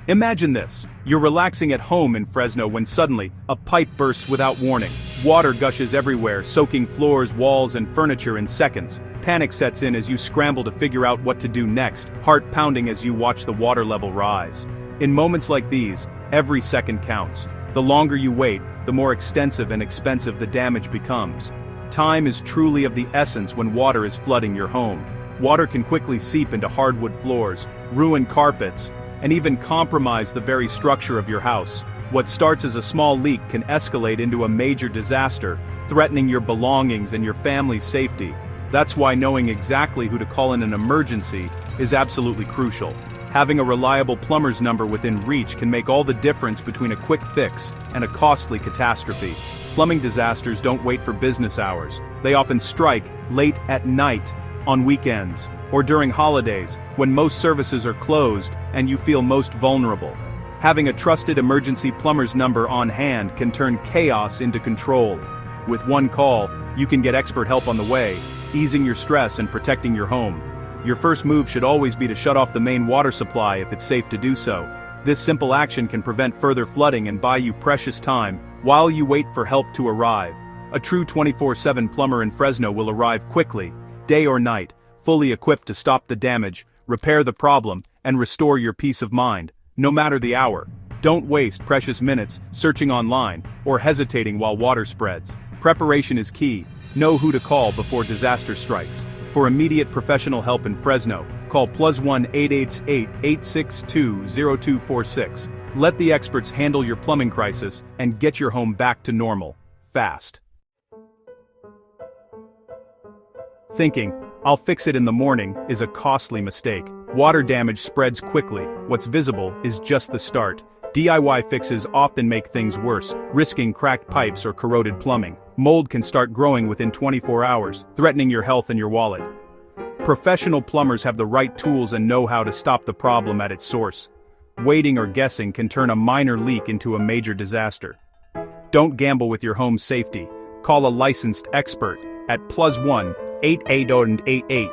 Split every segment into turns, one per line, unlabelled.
Imagine this. You're relaxing at home in Fresno when suddenly, a pipe bursts without warning. Water gushes everywhere, soaking floors, walls, and furniture in seconds. Panic sets in as you scramble to figure out what to do next, heart pounding as you watch the water level rise. In moments like these, every second counts. The longer you wait, the more extensive and expensive the damage becomes. Time is truly of the essence when water is flooding your home. Water can quickly seep into hardwood floors, ruin carpets, and even compromise the very structure of your house. What starts as a small leak can escalate into a major disaster, threatening your belongings and your family's safety. That's why knowing exactly who to call in an emergency is absolutely crucial. Having a reliable plumber's number within reach can make all the difference between a quick fix and a costly catastrophe. Plumbing disasters don't wait for business hours. They often strike late at night, on weekends, or during holidays, when most services are closed and you feel most vulnerable. Having a trusted emergency plumber's number on hand can turn chaos into control. With one call, you can get expert help on the way, easing your stress and protecting your home. Your first move should always be to shut off the main water supply if it's safe to do so. This simple action can prevent further flooding and buy you precious time while you wait for help to arrive. A true 24/7 plumber in Fresno will arrive quickly, day or night, fully equipped to stop the damage, repair the problem, and restore your peace of mind, no matter the hour. Don't waste precious minutes searching online or hesitating while water spreads. Preparation is key. Know who to call before disaster strikes. For immediate professional help in Fresno, call +1 888 862 0246. Let the experts handle your plumbing crisis and get your home back to normal, fast. Thinking, "I'll fix it in the morning," is a costly mistake. Water damage spreads quickly. What's visible is just the start. DIY fixes often make things worse, risking cracked pipes or corroded plumbing. Mold can start growing within 24 hours, threatening your health and your wallet. Professional plumbers have the right tools and know-how to stop the problem at its source. Waiting or guessing can turn a minor leak into a major disaster. Don't gamble with your home's safety. Call a licensed expert at +1 888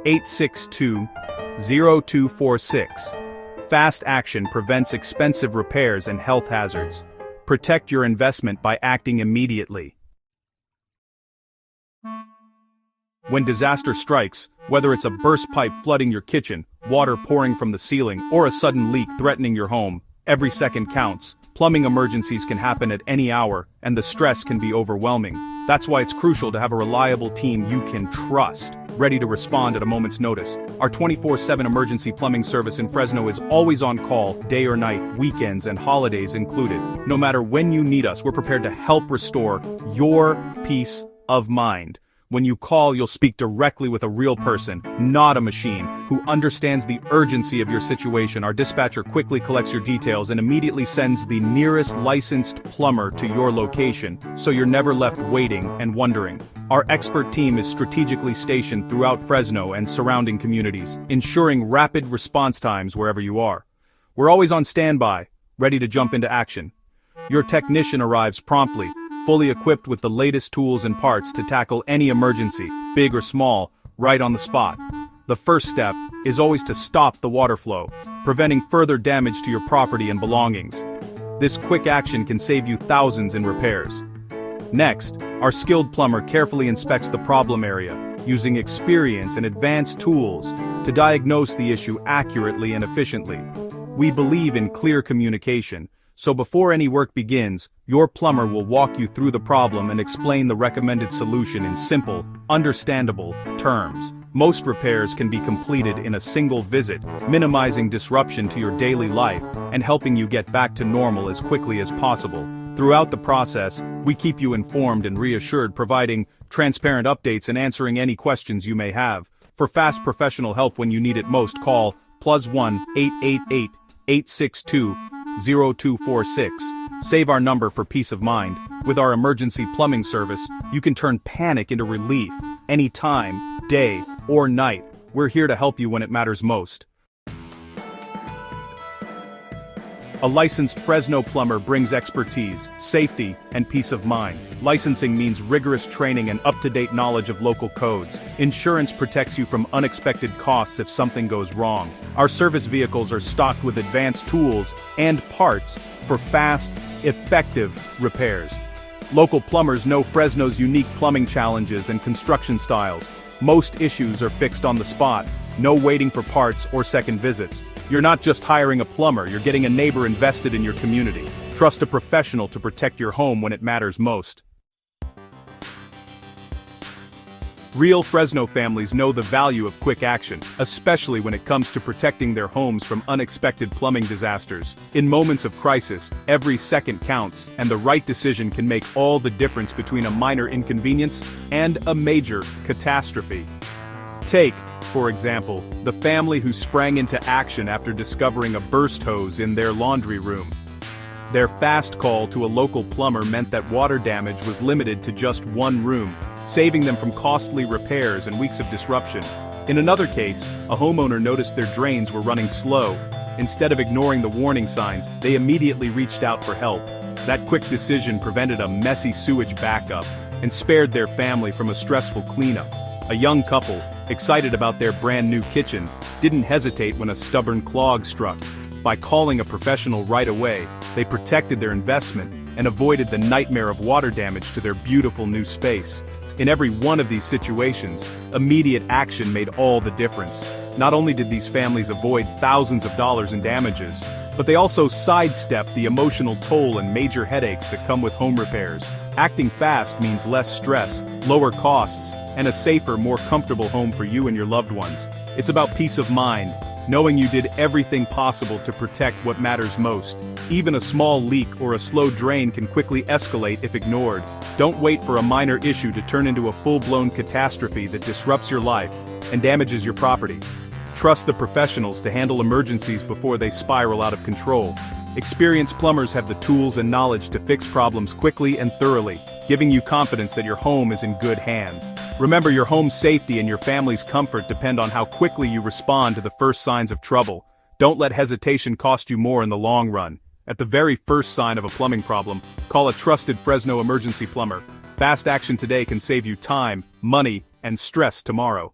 862 0246. Fast action prevents expensive repairs and health hazards. Protect your investment by acting immediately. When disaster strikes, whether it's a burst pipe flooding your kitchen, water pouring from the ceiling, or a sudden leak threatening your home, every second counts. Plumbing emergencies can happen at any hour, and the stress can be overwhelming. That's why it's crucial to have a reliable team you can trust, ready to respond at a moment's notice. Our 24/7 emergency plumbing service in Fresno is always on call, day or night, weekends and holidays included. No matter when you need us, we're prepared to help restore your peace of mind. When you call, you'll speak directly with a real person, not a machine, who understands the urgency of your situation. Our dispatcher quickly collects your details and immediately sends the nearest licensed plumber to your location, so you're never left waiting and wondering. Our expert team is strategically stationed throughout Fresno and surrounding communities, ensuring rapid response times wherever you are. We're always on standby, ready to jump into action. Your technician arrives promptly, fully equipped with the latest tools and parts to tackle any emergency, big or small, right on the spot. The first step is always to stop the water flow, preventing further damage to your property and belongings. This quick action can save you thousands in repairs. Next, our skilled plumber carefully inspects the problem area, using experience and advanced tools to diagnose the issue accurately and efficiently. We believe in clear communication, so before any work begins, your plumber will walk you through the problem and explain the recommended solution in simple, understandable terms. Most repairs can be completed in a single visit, minimizing disruption to your daily life and helping you get back to normal as quickly as possible. Throughout the process, we keep you informed and reassured, providing transparent updates and answering any questions you may have. For fast professional help when you need it most, call +1 888 862 0246. Save our number for peace of mind. With our emergency plumbing service, you can turn panic into relief, anytime, day or night. We're here to help you when it matters most. A licensed Fresno plumber brings expertise, safety, and peace of mind. Licensing means rigorous training and up-to-date knowledge of local codes. Insurance protects you from unexpected costs if something goes wrong. Our service vehicles are stocked with advanced tools and parts for fast, effective repairs. Local plumbers know Fresno's unique plumbing challenges and construction styles. Most issues are fixed on the spot, no waiting for parts or second visits. You're not just hiring a plumber, you're getting a neighbor invested in your community. Trust a professional to protect your home when it matters most. Real Fresno families know the value of quick action, especially when it comes to protecting their homes from unexpected plumbing disasters. In moments of crisis, every second counts, and the right decision can make all the difference between a minor inconvenience and a major catastrophe. Take, for example, the family who sprang into action after discovering a burst hose in their laundry room. Their fast call to a local plumber meant that water damage was limited to just one room, saving them from costly repairs and weeks of disruption. In another case, a homeowner noticed their drains were running slow. Instead of ignoring the warning signs, they immediately reached out for help. That quick decision prevented a messy sewage backup and spared their family from a stressful cleanup. A young couple, excited about their brand new kitchen, didn't hesitate when a stubborn clog struck. By calling a professional right away, they protected their investment and avoided the nightmare of water damage to their beautiful new space. In every one of these situations, immediate action made all the difference. Not only did these families avoid thousands of dollars in damages, but they also sidestepped the emotional toll and major headaches that come with home repairs. Acting fast means less stress, lower costs, and a safer, more comfortable home for you and your loved ones. It's about peace of mind, knowing you did everything possible to protect what matters most. Even a small leak or a slow drain can quickly escalate if ignored. Don't wait for a minor issue to turn into a full-blown catastrophe that disrupts your life and damages your property. Trust the professionals to handle emergencies before they spiral out of control. Experienced plumbers have the tools and knowledge to fix problems quickly and thoroughly, giving you confidence that your home is in good hands. Remember, your home's safety and your family's comfort depend on how quickly you respond to the first signs of trouble. Don't let hesitation cost you more in the long run. At the very first sign of a plumbing problem, call a trusted Fresno emergency plumber. Fast action today can save you time, money, and stress tomorrow.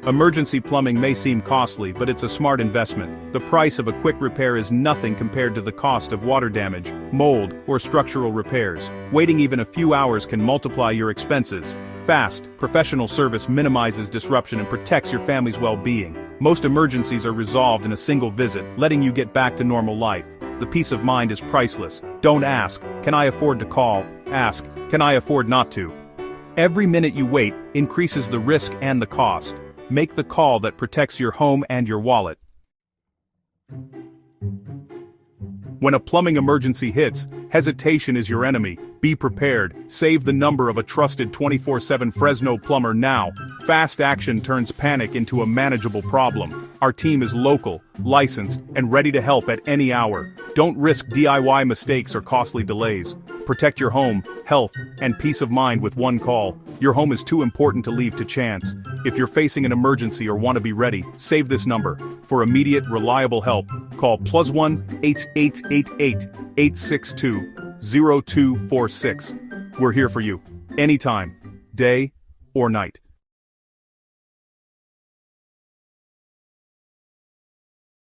Emergency plumbing may seem costly, but it's a smart investment. The price of a quick repair is nothing compared to the cost of water damage, mold, or structural repairs. Waiting even a few hours can multiply your expenses. Fast, professional service minimizes disruption and protects your family's well-being. Most emergencies are resolved in a single visit, letting you get back to normal life. The peace of mind is priceless. Don't ask, "Can I afford to call?" Ask, "Can I afford not to?" Every minute you wait increases the risk and the cost. Make the call that protects your home and your wallet. When a plumbing emergency hits, hesitation is your enemy. Be prepared. Save the number of a trusted 24/7 Fresno plumber now. Fast action turns panic into a manageable problem. Our team is local, licensed, and ready to help at any hour. Don't risk DIY mistakes or costly delays. Protect your home, health, and peace of mind with one call. Your home is too important to leave to chance. If you're facing an emergency or want to be ready, save this number. For immediate, reliable help, call +1 8888 862 0246. We're here for you, anytime, day or night.